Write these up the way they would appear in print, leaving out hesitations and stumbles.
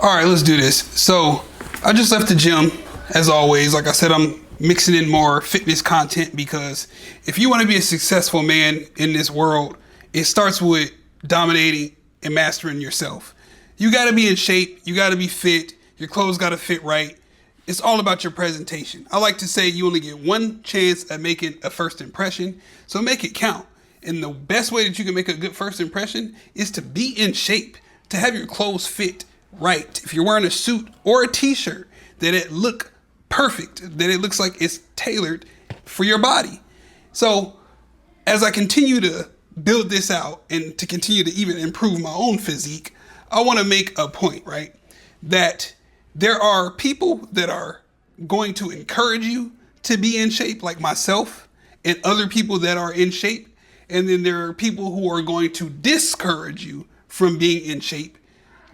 All right, let's do this. So I just left the gym, as always. Like I said, I'm mixing in more fitness content because if you want to be a successful man in this world, it starts with dominating and mastering yourself. You got to be in shape. You got to be fit. Your clothes got to fit right. It's all about your presentation. I like to say you only get one chance at making a first impression, so make it count. And the best way that you can make a good first impression is to be in shape, to have your clothes fit right. If you're wearing a suit or a t-shirt, that it look perfect, that it looks like it's tailored for your body. So as I continue to build this out and to continue to even improve my own physique, I want to make a point, right? That there are people that are going to encourage you to be in shape, like myself and other people that are in shape. And then there are people who are going to discourage you from being in shape,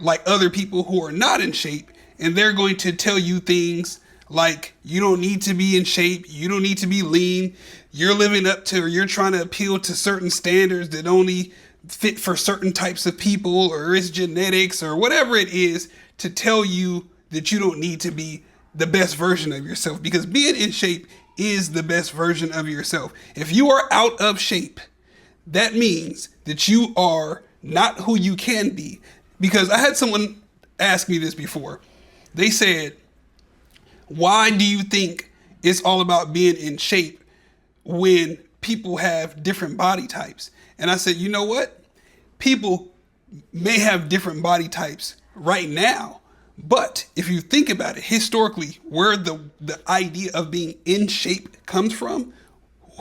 like other people who are not in shape, and they're going to tell you things like you don't need to be in shape, you don't need to be lean, you're living up to, or you're trying to appeal to certain standards that only fit for certain types of people, or it's genetics or whatever it is, to tell you that you don't need to be the best version of yourself, because being in shape is the best version of yourself. If you are out of shape, that means that you are not who you can be. Because I had someone ask me this before. They said, why do you think it's all about being in shape when people have different body types? And I said, you know what? People may have different body types right now. But if you think about it, historically, where the idea of being in shape comes from,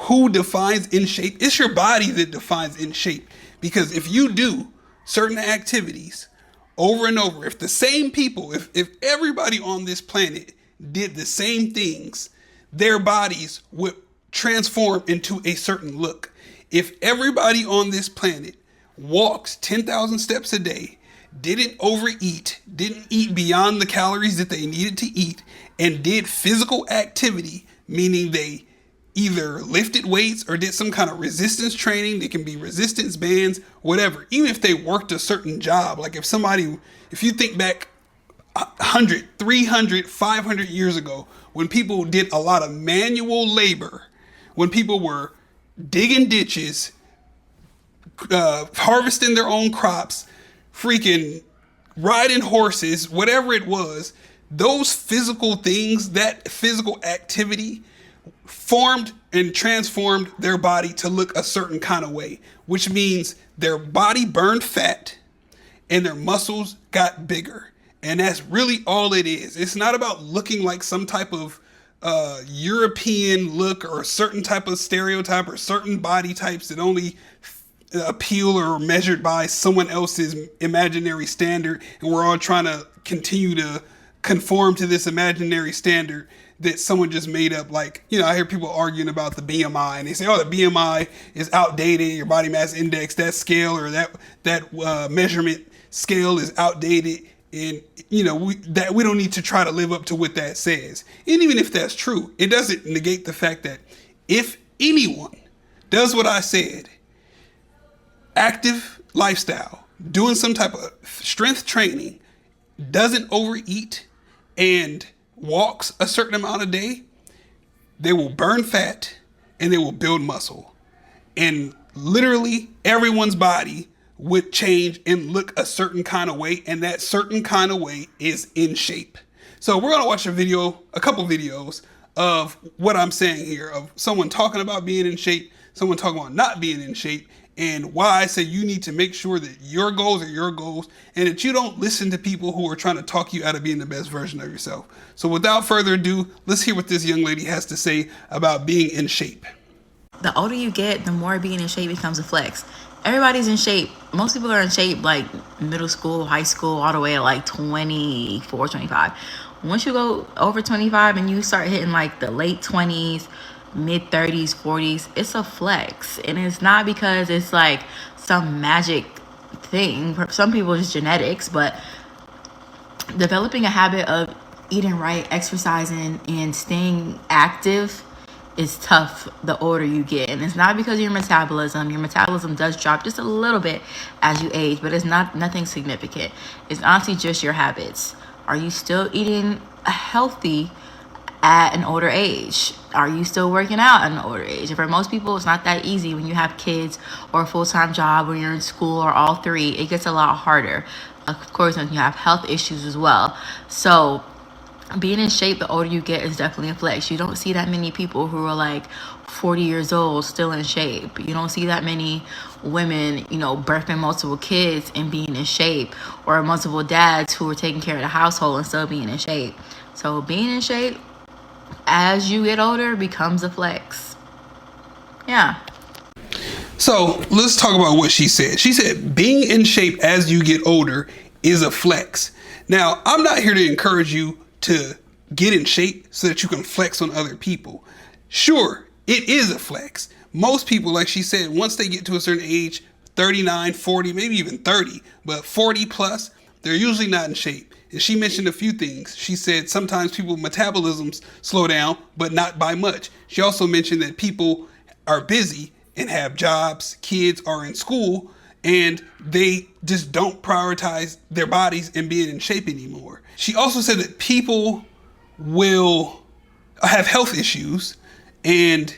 who defines in shape? It's your body that defines in shape. Because if you do certain activities over and over, if the same people, if everybody on this planet did the same things, their bodies would transform into a certain look. If everybody on this planet walks 10,000 steps a day, didn't overeat, didn't eat beyond the calories that they needed to eat, and did physical activity, meaning they either lifted weights or did some kind of resistance training. They can be resistance bands, whatever. Even if they worked a certain job, like if you think back 100, 300, 500 years ago, when people did a lot of manual labor, when people were digging ditches, harvesting their own crops, freaking riding horses, whatever it was, those physical things, that physical activity formed and transformed their body to look a certain kind of way, which means their body burned fat and their muscles got bigger. And that's really all it is. It's not about looking like some type of European look or a certain type of stereotype or certain body types that only appeal or are measured by someone else's imaginary standard. And we're all trying to continue to conform to this imaginary standard that someone just made up. Like, I hear people arguing about the BMI, and they say, oh, the BMI is outdated, your body mass index, that scale or that measurement scale is outdated. And, we don't need to try to live up to what that says. And even if that's true, it doesn't negate the fact that if anyone does what I said, active lifestyle, doing some type of strength training, doesn't overeat, and walks a certain amount a day, they will burn fat and they will build muscle. And literally everyone's body would change and look a certain kind of way, and that certain kind of way is in shape. So we're going to watch a couple videos of what I'm saying here, of someone talking about being in shape, someone talking about not being in shape, and why I say you need to make sure that your goals are your goals and that you don't listen to people who are trying to talk you out of being the best version of yourself. So without further ado, let's hear what this young lady has to say about being in shape. The older you get, the more being in shape becomes a flex. Everybody's in shape. Most people are in shape like middle school, high school, all the way at like 24, 25. Once you go over 25 and you start hitting like the late 20s, mid 30s, 40s, it's a flex. And it's not because it's like some magic thing. For some people it's genetics, but developing a habit of eating right, exercising, and staying active is tough the older you get. And it's not because of your metabolism. Your metabolism does drop just a little bit as you age, but it's nothing significant. It's honestly just your habits. Are you still eating healthy at an older age? Are you still working out at an older age? And for most people, it's not that easy when you have kids or a full-time job, when you're in school, or all three. It gets a lot harder. Of course, when you have health issues as well. So being in shape the older you get is definitely a flex. You don't see that many people who are like 40 years old still in shape. You don't see that many women, birthing multiple kids and being in shape, or multiple dads who are taking care of the household and still being in shape. So being in shape as you get older becomes a flex. Yeah. So let's talk about what she said. She said being in shape as you get older is a flex. Now, I'm not here to encourage you to get in shape so that you can flex on other people. Sure, it is a flex. Most people, like she said, once they get to a certain age, 39, 40, maybe even 30, but 40 plus, they're usually not in shape. And she mentioned a few things. She said sometimes people's metabolisms slow down, but not by much. She also mentioned that people are busy and have jobs, kids are in school, and they just don't prioritize their bodies and being in shape anymore. She also said that people will have health issues, and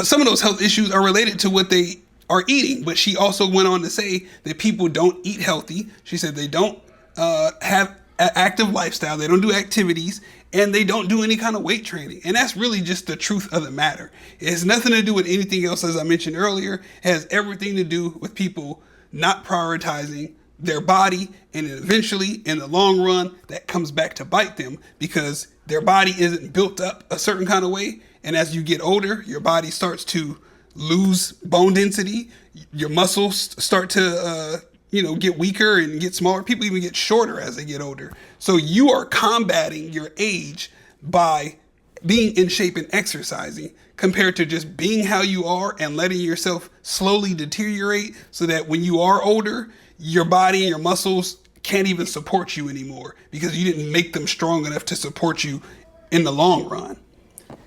some of those health issues are related to what they are eating. But she also went on to say that people don't eat healthy. She said they don't have an active lifestyle, they don't do activities, and they don't do any kind of weight training. And that's really just the truth of the matter. It has nothing to do with anything else, as I mentioned earlier. It has everything to do with people not prioritizing their body, and eventually, in the long run, that comes back to bite them because their body isn't built up a certain kind of way. And as you get older, your body starts to lose bone density. Your muscles start to get weaker and get smaller. People even get shorter as they get older. So you are combating your age by being in shape and exercising, compared to just being how you are and letting yourself slowly deteriorate so that when you are older, your body and your muscles can't even support you anymore because you didn't make them strong enough to support you in the long run.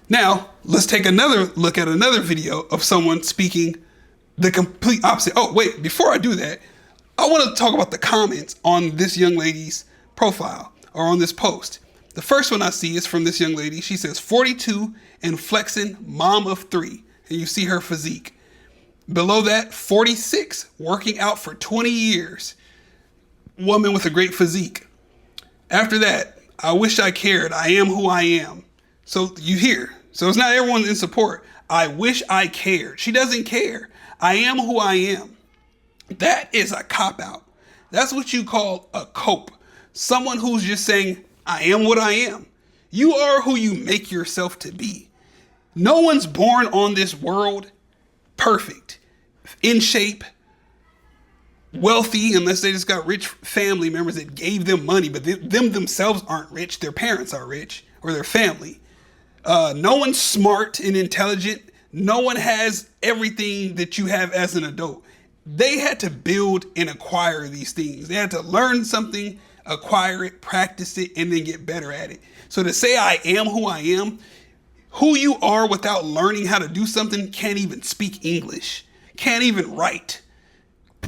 Now, let's take another look at another video of someone speaking the complete opposite. Oh, wait, before I do that, I want to talk about the comments on this young lady's profile or on this post. The first one I see is from this young lady. She says 42 and flexing, mom of 3. And you see her physique. Below that, 46, working out for 20 years. Woman with a great physique. After that, I wish I cared. I am who I am. So you hear. So it's not everyone in support. I wish I cared. She doesn't care. I am who I am. That is a cop-out. That's what you call a cope. Someone who's just saying, I am what I am. You are who you make yourself to be. No one's born on this world perfect, in shape, wealthy, unless they just got rich family members that gave them money, but them themselves aren't rich. Their parents are rich, or their family. No one's smart and intelligent. No one has everything that you have as an adult. They had to build and acquire these things. They had to learn something, acquire it, practice it, and then get better at it. So to say I am who I am, who you are without learning how to do something, can't even speak English, can't even write,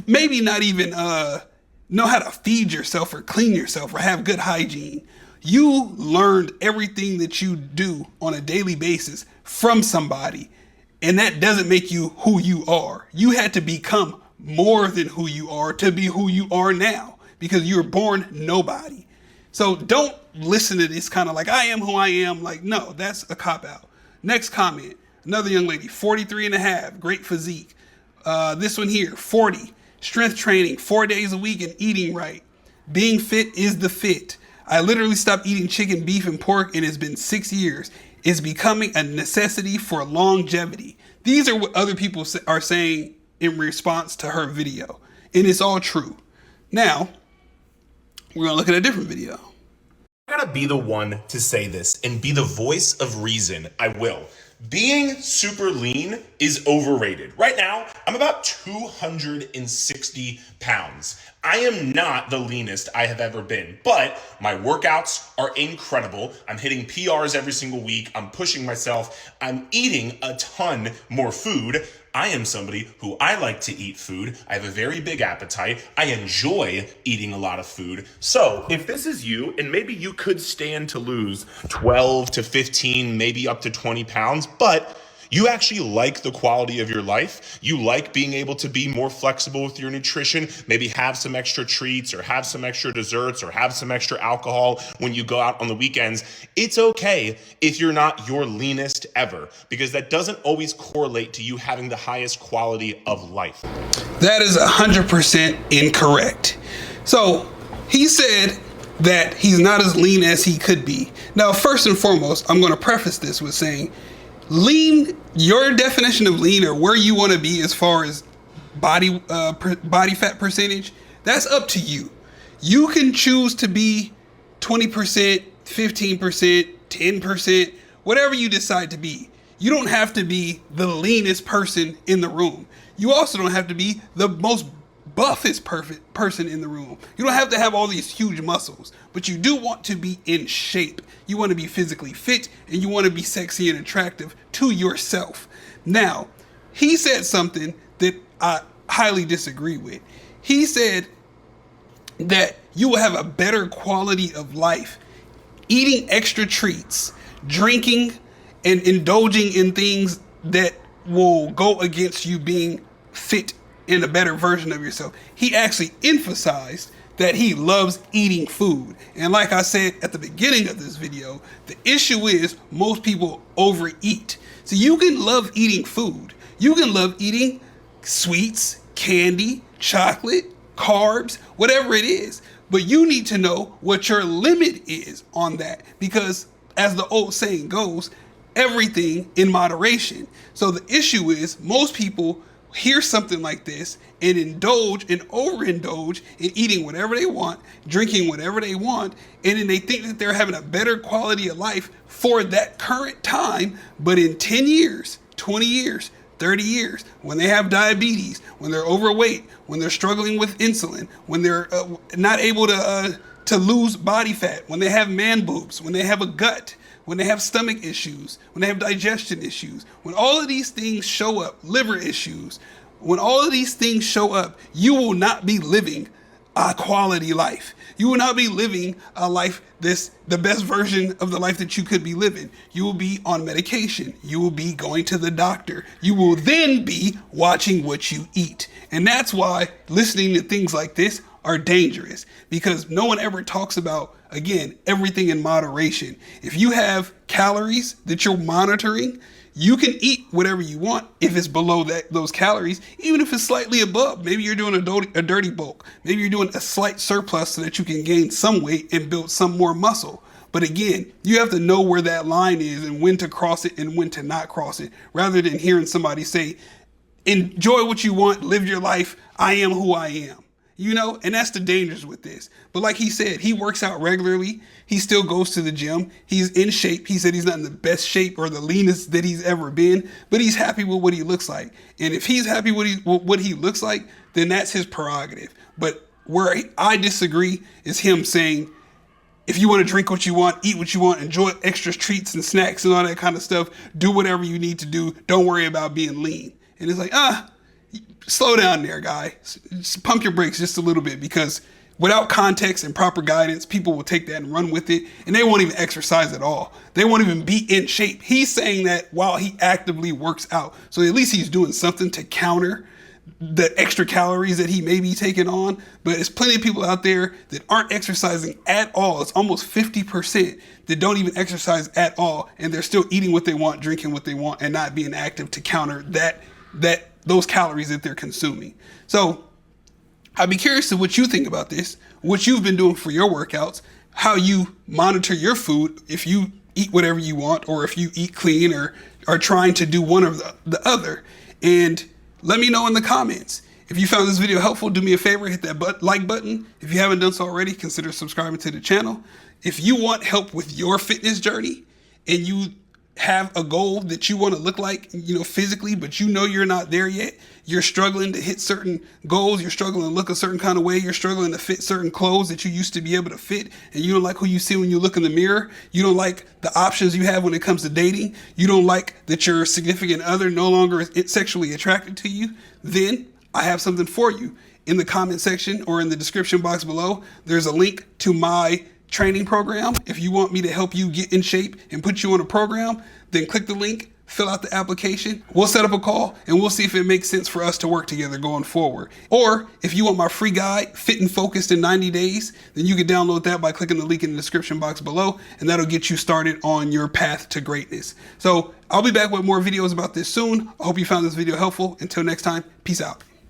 maybe not even know how to feed yourself or clean yourself or have good hygiene. You learned everything that you do on a daily basis from somebody, and that doesn't make you who you are. You had to become more than who you are to be who you are now, because you were born nobody. So don't listen to this kind of like, I am who I am. Like, no, that's a cop-out. Next comment, another young lady, 43 and a half, great physique. This one here, 40, strength training, 4 days a week and eating right. Being fit is the fit. I literally stopped eating chicken, beef, and pork, and it's been 6 years. It's becoming a necessity for longevity. These are what other people are saying in response to her video, and it's all true. Now, we're gonna look at a different video. I gotta be the one to say this and be the voice of reason. I will. Being super lean is overrated. Right now, I'm about 260 pounds. I am not the leanest I have ever been, but my workouts are incredible. I'm hitting PRs every single week. I'm pushing myself. I'm eating a ton more food. I am somebody who I like to eat food. I have a very big appetite. I enjoy eating a lot of food. So if this is you, and maybe you could stand to lose 12 to 15, maybe up to 20 pounds, but you actually like the quality of your life. You like being able to be more flexible with your nutrition, maybe have some extra treats or have some extra desserts or have some extra alcohol when you go out on the weekends. It's okay if you're not your leanest ever, because that doesn't always correlate to you having the highest quality of life. That is 100% incorrect. So he said that he's not as lean as he could be. Now, first and foremost, I'm going to preface this with saying lean, your definition of lean, or where you want to be as far as body fat percentage, that's up to you. You can choose to be 20%, 15%, 10%, whatever you decide to be. You don't have to be the leanest person in the room. You also don't have to be the most buffest perfect person in the room. You don't have to have all these huge muscles, but you do want to be in shape. You want to be physically fit, and you want to be sexy and attractive to yourself. Now, he said something that I highly disagree with. He said that you will have a better quality of life eating extra treats, drinking, and indulging in things that will go against you being fit in a better version of yourself. He actually emphasized that he loves eating food. And like I said at the beginning of this video, the issue is most people overeat. So you can love eating food. You can love eating sweets, candy, chocolate, carbs, whatever it is. But you need to know what your limit is on that, because as the old saying goes, everything in moderation. So the issue is most people hear something like this and indulge and overindulge in eating whatever they want, drinking whatever they want, and then they think that they're having a better quality of life for that current time. But in 10 years, 20 years, 30 years, when they have diabetes, when they're overweight, when they're struggling with insulin, when they're not able to lose body fat, when they have man boobs, when they have a gut, when they have stomach issues, when they have digestion issues, when all of these things show up, liver issues, when all of these things show up, you will not be living a quality life. You will not be living a life the best version of the life that you could be living. You will be on medication. You will be going to the doctor. You will then be watching what you eat. And that's why listening to things like this are dangerous, because no one ever talks about, again, everything in moderation. If you have calories that you're monitoring, you can eat whatever you want if it's below those calories, even if it's slightly above. Maybe you're doing a dirty bulk. Maybe you're doing a slight surplus so that you can gain some weight and build some more muscle. But again, you have to know where that line is and when to cross it and when to not cross it, rather than hearing somebody say, enjoy what you want, live your life, I am who I am. You know, and that's the dangers with this. But like he said, he works out regularly. He still goes to the gym. He's in shape. He said he's not in the best shape or the leanest that he's ever been, but he's happy with what he looks like. And if he's happy with what he looks like, then that's his prerogative. But where I disagree is him saying, if you want to drink what you want, eat what you want, enjoy extra treats and snacks and all that kind of stuff, do whatever you need to do. Don't worry about being lean. And it's like, slow down there, guy. Just pump your brakes just a little bit, because without context and proper guidance, people will take that and run with it, and they won't even exercise at all. They won't even be in shape. He's saying that while he actively works out. So at least he's doing something to counter the extra calories that he may be taking on. But there's plenty of people out there that aren't exercising at all. It's almost 50% that don't even exercise at all, and they're still eating what they want, drinking what they want, and not being active to counter those calories that they're consuming. So I'd be curious to what you think about this, what you've been doing for your workouts, how you monitor your food, if you eat whatever you want, or if you eat clean, or are trying to do one or the other. And let me know in the comments. If you found this video helpful, do me a favor, hit that like button. If you haven't done so already, consider subscribing to the channel. If you want help with your fitness journey and you have a goal that you want to look like, physically, but you're not there yet. You're struggling to hit certain goals. You're struggling to look a certain kind of way. You're struggling to fit certain clothes that you used to be able to fit. And you don't like who you see when you look in the mirror. You don't like the options you have when it comes to dating. You don't like that your significant other no longer is sexually attracted to you. Then I have something for you. In the comment section or in the description box below, there's a link to my training program. If you want me to help you get in shape and put you on a program, then click the link, fill out the application. We'll set up a call and we'll see if it makes sense for us to work together going forward. Or if you want my free guide, Fit and Focused in 90 days, then you can download that by clicking the link in the description box below, and that'll get you started on your path to greatness. So I'll be back with more videos about this soon. I hope you found this video helpful. Until next time, peace out.